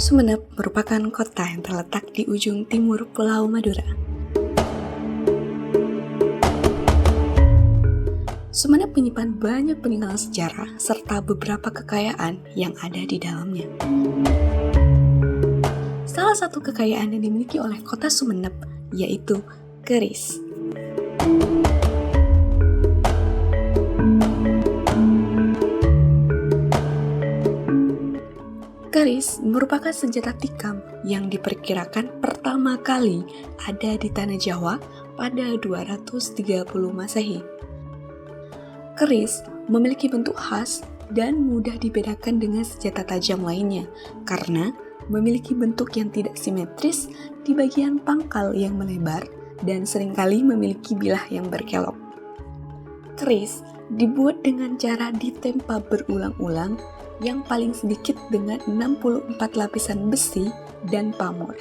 Sumenep merupakan kota yang terletak di ujung timur Pulau Madura. Sumenep menyimpan banyak peninggalan sejarah serta beberapa kekayaan yang ada di dalamnya. Salah satu kekayaan yang dimiliki oleh kota Sumenep yaitu keris. Keris merupakan senjata tikam yang diperkirakan pertama kali ada di tanah Jawa pada 230 Masehi. Keris memiliki bentuk khas dan mudah dibedakan dengan senjata tajam lainnya karena memiliki bentuk yang tidak simetris di bagian pangkal yang melebar dan seringkali memiliki bilah yang berkelok. Keris dibuat dengan cara ditempa berulang-ulang yang paling sedikit dengan 64 lapisan besi dan pamor.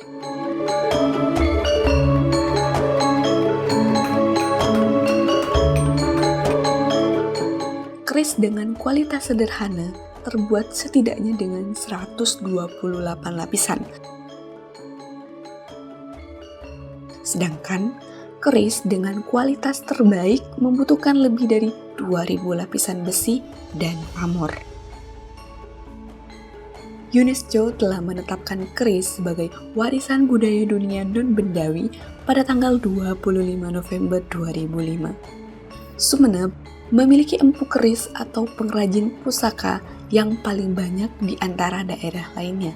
Keris dengan kualitas sederhana terbuat setidaknya dengan 128 lapisan. Sedangkan keris dengan kualitas terbaik membutuhkan lebih dari 2000 lapisan besi dan pamor. UNESCO telah menetapkan keris sebagai warisan budaya dunia non-bendawi pada tanggal 25 November 2005. Sumenep memiliki empu keris atau pengrajin pusaka yang paling banyak di antara daerah lainnya.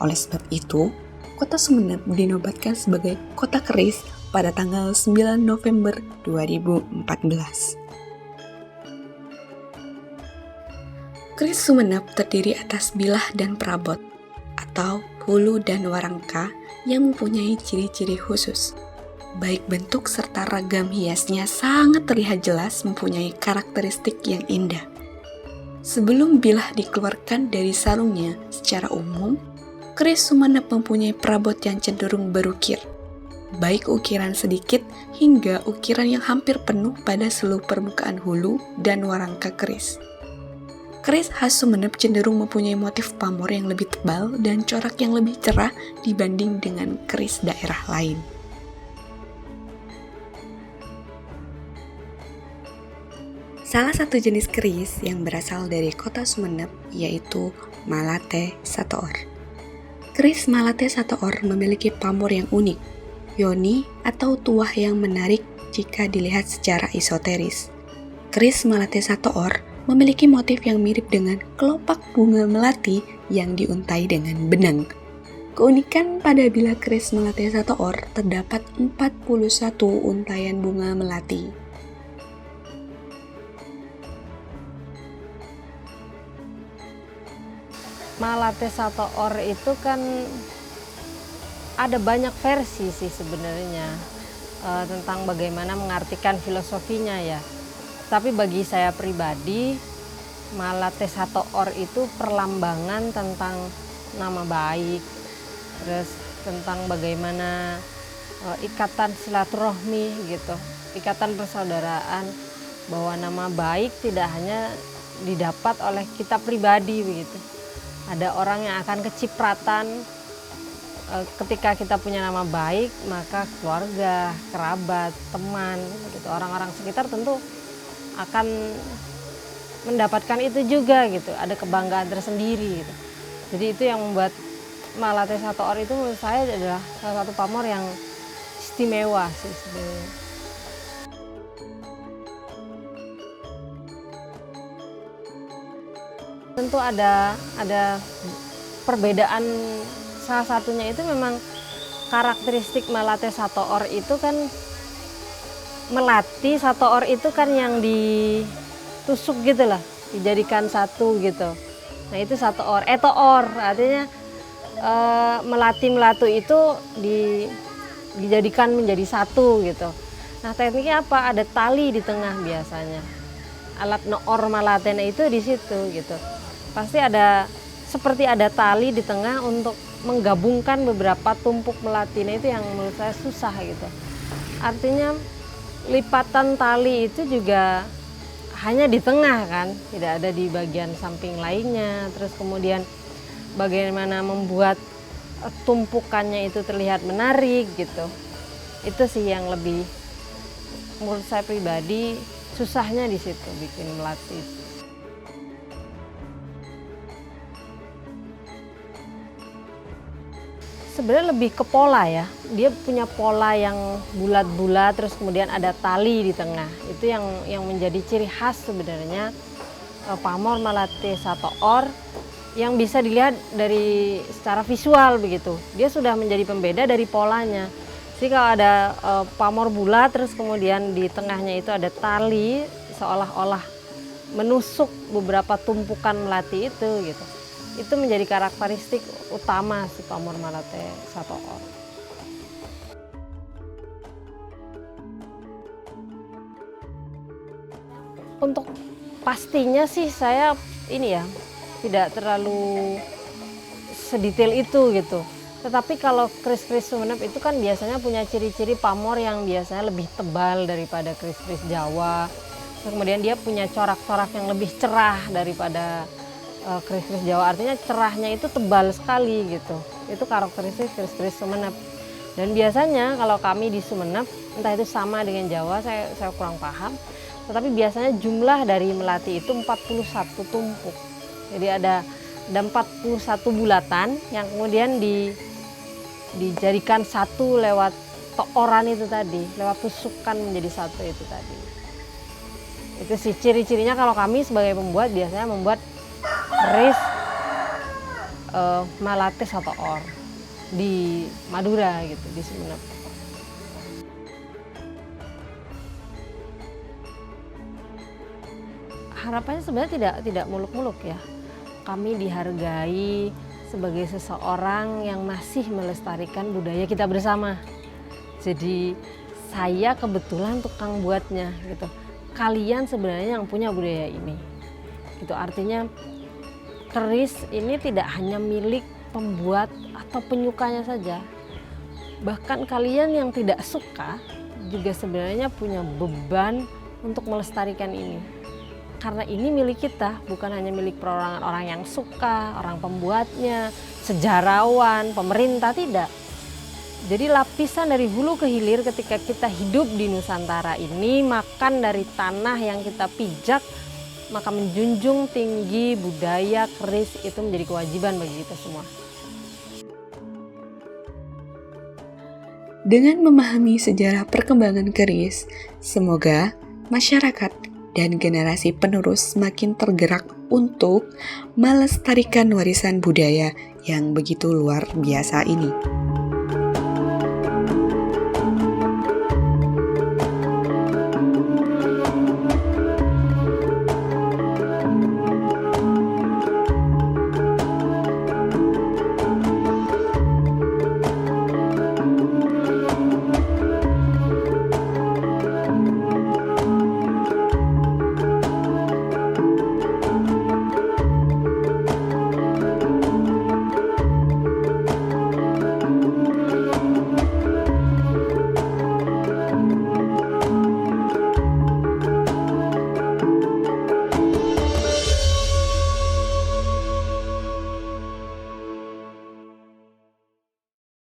Oleh sebab itu, kota Sumenep dinobatkan sebagai kota keris pada tanggal 9 November 2014. Keris Sumenep terdiri atas bilah dan perabot, atau hulu dan warangka yang mempunyai ciri-ciri khusus. Baik bentuk serta ragam hiasnya sangat terlihat jelas mempunyai karakteristik yang indah. Sebelum bilah dikeluarkan dari sarungnya secara umum, keris Sumenep mempunyai perabot yang cenderung berukir, baik ukiran sedikit hingga ukiran yang hampir penuh pada seluruh permukaan hulu dan warangka keris. Keris khas Sumenep cenderung mempunyai motif pamor yang lebih tebal dan corak yang lebih cerah dibanding dengan keris daerah lain. Salah satu jenis keris yang berasal dari kota Sumenep yaitu Malate Satoor. Keris Malate Satoor memiliki pamor yang unik, yoni atau tuah yang menarik jika dilihat secara esoteris. Keris Malate Satoor memiliki motif yang mirip dengan kelopak bunga melati yang diuntai dengan benang. Keunikan pada bilah keris Malate Satoor terdapat 41 untaian bunga melati. Malate Satoor itu kan ada banyak versi sih sebenarnya tentang bagaimana mengartikan filosofinya ya. Tapi bagi saya pribadi, Malate Satoor itu perlambangan tentang nama baik, terus tentang bagaimana ikatan silaturahmi gitu, ikatan persaudaraan, bahwa nama baik tidak hanya didapat oleh kita pribadi begitu. Ada orang yang akan kecipratan ketika kita punya nama baik, maka keluarga, kerabat, teman, gitu, orang-orang sekitar tentu akan mendapatkan itu juga gitu, ada kebanggaan tersendiri gitu. Jadi itu yang membuat Malate Satoor itu menurut saya adalah salah satu pamor yang istimewa sih sebenarnya. Tentu ada perbedaan, salah satunya itu memang karakteristik Malate Satoor itu kan melati Satoor itu kan yang ditusuk gitu lah, dijadikan satu gitu. Nah itu Satoor, Toor artinya melati melatu itu dijadikan menjadi satu gitu. Nah tekniknya apa? Ada tali di tengah biasanya. Alat noor malatena itu di situ gitu. Pasti seperti ada tali di tengah untuk menggabungkan beberapa tumpuk melatina itu yang menurut saya susah gitu. Artinya lipatan tali itu juga hanya di tengah kan, tidak ada di bagian samping lainnya. Terus kemudian bagaimana membuat tumpukannya itu terlihat menarik gitu. Itu sih yang lebih, menurut saya pribadi, susahnya di situ bikin melati. Sebenarnya lebih ke pola ya. Dia punya pola yang bulat-bulat, terus kemudian ada tali di tengah. Itu yang menjadi ciri khas sebenarnya pamor Malate Satoor, yang bisa dilihat dari secara visual begitu. Dia sudah menjadi pembeda dari polanya. Jadi kalau ada pamor bulat, terus kemudian di tengahnya itu ada tali, seolah-olah menusuk beberapa tumpukan melati itu gitu. Itu menjadi karakteristik utama si pamor Malate Satoor. Untuk pastinya sih saya ini ya tidak terlalu sedetail itu gitu. Tetapi kalau keris-keris Sumenep itu kan biasanya punya ciri-ciri pamor yang biasanya lebih tebal daripada keris-keris Jawa. Kemudian dia punya corak-corak yang lebih cerah daripada keris-keris Jawa, artinya cerahnya itu tebal sekali gitu. Itu karakteristik keris-keris Sumenep. Dan biasanya kalau kami di Sumenep, entah itu sama dengan Jawa, saya kurang paham. Tetapi biasanya jumlah dari melati itu 41 tumpuk. Jadi ada 41 bulatan yang kemudian dijadikan satu lewat tooran itu tadi, lewat tusukan menjadi satu itu tadi. Itu sih ciri-cirinya kalau kami sebagai pembuat biasanya membuat keris Malate Satoor di Madura gitu, di Sumenep. Harapannya sebenarnya tidak muluk-muluk ya. Kami dihargai sebagai seseorang yang masih melestarikan budaya kita bersama. Jadi saya kebetulan tukang buatnya gitu. Kalian sebenarnya yang punya budaya ini. Itu artinya keris ini tidak hanya milik pembuat atau penyukanya saja. Bahkan kalian yang tidak suka juga sebenarnya punya beban untuk melestarikan ini. Karena ini milik kita, bukan hanya milik perorangan orang yang suka, orang pembuatnya, sejarawan, pemerintah, tidak. Jadi lapisan dari hulu ke hilir ketika kita hidup di Nusantara ini, makan dari tanah yang kita pijak, maka menjunjung tinggi budaya keris itu menjadi kewajiban bagi kita semua. Dengan memahami sejarah perkembangan keris, semoga masyarakat dan generasi penerus semakin tergerak untuk melestarikan warisan budaya yang begitu luar biasa ini.